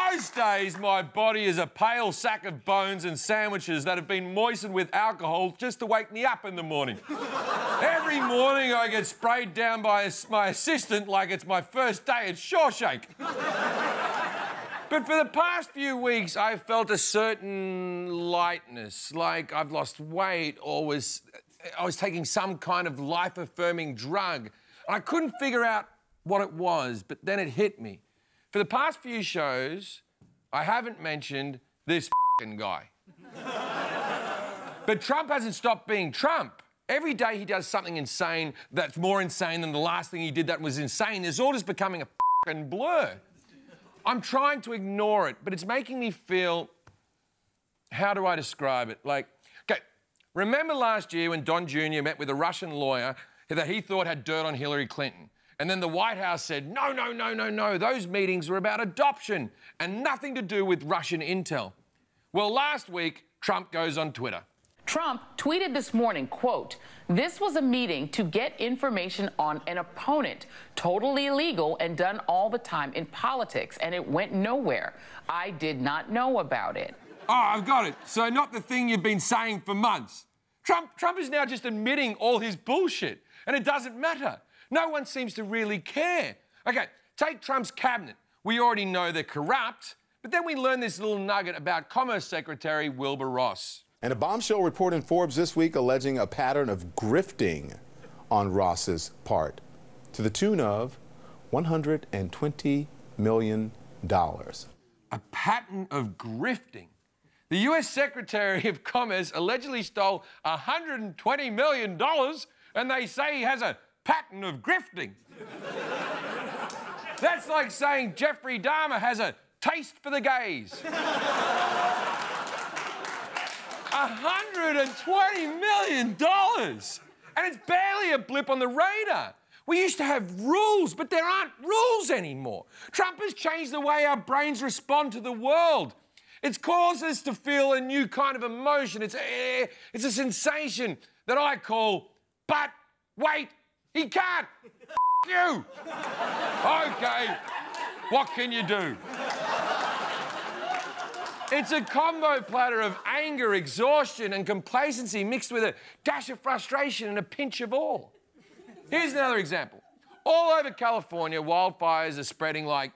Most days, my body is a pale sack of bones and sandwiches that have been moistened with alcohol just to wake me up in the morning. Every morning, I get sprayed down by my assistant like it's my first day at Shawshank. But for the past few weeks, I've felt a certain lightness, like I've lost weight or I was taking some kind of life-affirming drug. I couldn't figure out what it was, but then it hit me. For the past few shows, I haven't mentioned this f***ing guy. But Trump hasn't stopped being Trump. Every day he does something insane that's more insane than the last thing he did that was insane. It's all just becoming a f***ing blur. I'm trying to ignore it, but it's making me feel... How do I describe it? Like, OK, remember last year when Don Jr. met with a Russian lawyer that he thought had dirt on Hillary Clinton? And then the White House said, no, no, no, no, no, those meetings were about adoption and nothing to do with Russian intel. Well, last week, Trump goes on Twitter. Trump tweeted this morning, quote, "This was a meeting to get information on an opponent. Totally illegal and done all the time in politics, and it went nowhere. I did not know about it." Oh, I've got it. So not the thing you've been saying for months. Trump is now just admitting all his bullshit, and it doesn't matter. No one seems to really care. OK, take Trump's cabinet. We already know they're corrupt, but then we learn this little nugget about Commerce Secretary Wilbur Ross. And a bombshell report in Forbes this week alleging a pattern of grifting on Ross's part to the tune of $120 million. A pattern of grifting? The US Secretary of Commerce allegedly stole $120 million, and they say he has a pattern of grifting. That's like saying Jeffrey Dahmer has a taste for the gays. $120 million! And it's barely a blip on the radar. We used to have rules, but there aren't rules anymore. Trump has changed the way our brains respond to the world. It's caused us to feel a new kind of emotion. It's a sensation that I call, but wait, he can't. You. OK, what can you do? It's a combo platter of anger, exhaustion and complacency mixed with a dash of frustration and a pinch of awe. Here's another example. All over California, wildfires are spreading like...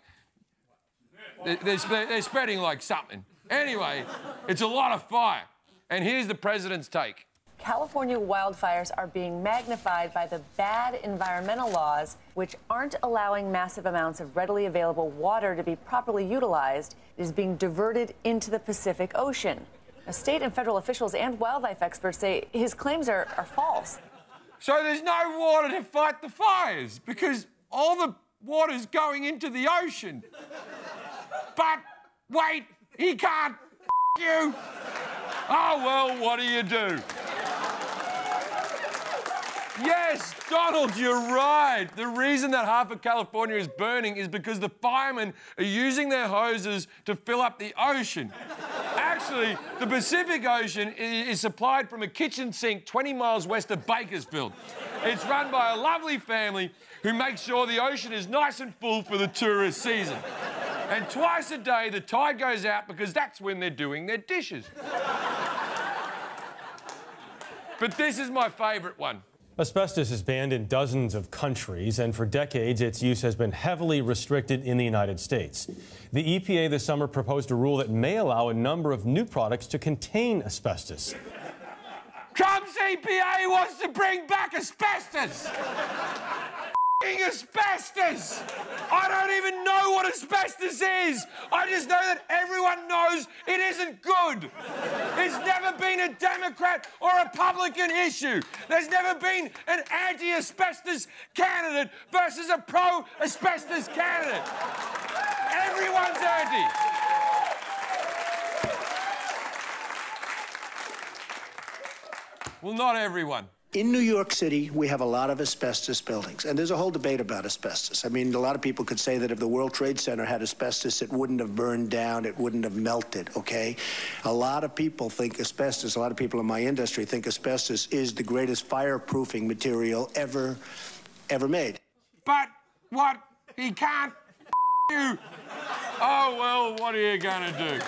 They're spreading like something. Anyway, it's a lot of fire. And here's the president's take. California wildfires are being magnified by the bad environmental laws, which aren't allowing massive amounts of readily available water to be properly utilized. It is being diverted into the Pacific Ocean. Now, state and federal officials and wildlife experts say his claims are false. So there's no water to fight the fires because all the water's going into the ocean. But wait, he can't. You. Oh, well, what do you do? Yes, Donald, you're right. The reason that half of California is burning is because the firemen are using their hoses to fill up the ocean. Actually, the Pacific Ocean is supplied from a kitchen sink 20 miles west of Bakersfield. It's run by a lovely family who makes sure the ocean is nice and full for the tourist season. And twice a day, the tide goes out because that's when they're doing their dishes. But this is my favourite one. Asbestos is banned in dozens of countries, and for decades its use has been heavily restricted in the United States. The EPA this summer proposed a rule that may allow a number of new products to contain asbestos. Trump's EPA wants to bring back asbestos! Asbestos! I don't even know what asbestos is! I just know that everyone knows it isn't good! It's never been a Democrat or Republican issue! There's never been an anti-asbestos candidate versus a pro-asbestos candidate! Everyone's anti! Well, not everyone. In New York City, we have a lot of asbestos buildings, and there's a whole debate about asbestos. I mean, a lot of people could say that if the World Trade Center had asbestos, it wouldn't have burned down, it wouldn't have melted, okay? A lot of people think asbestos, a lot of people in my industry think asbestos is the greatest fireproofing material ever made. But what he can't you. Oh, well, what are you going to do?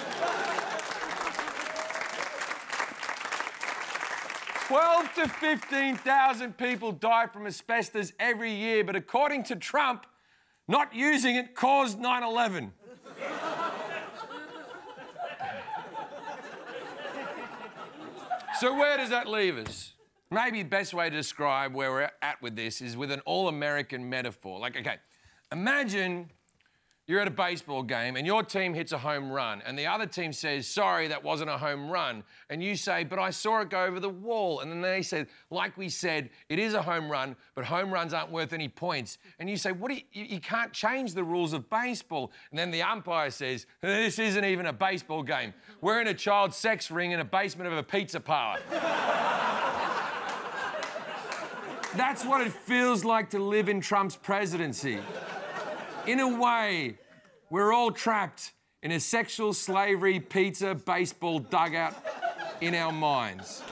12 to 15,000 people die from asbestos every year, but according to Trump, not using it caused 9/11. So where does that leave us? Maybe the best way to describe where we're at with this is with an all-American metaphor. Like, okay, imagine you're at a baseball game and your team hits a home run and the other team says, sorry, that wasn't a home run. And you say, but I saw it go over the wall. And then they said, like we said, it is a home run, but home runs aren't worth any points. And you say, what do you can't change the rules of baseball. And then the umpire says, this isn't even a baseball game. We're in a child sex ring in a basement of a pizza parlor. That's what it feels like to live in Trump's presidency. In a way, we're all trapped in a sexual slavery pizza baseball dugout in our minds.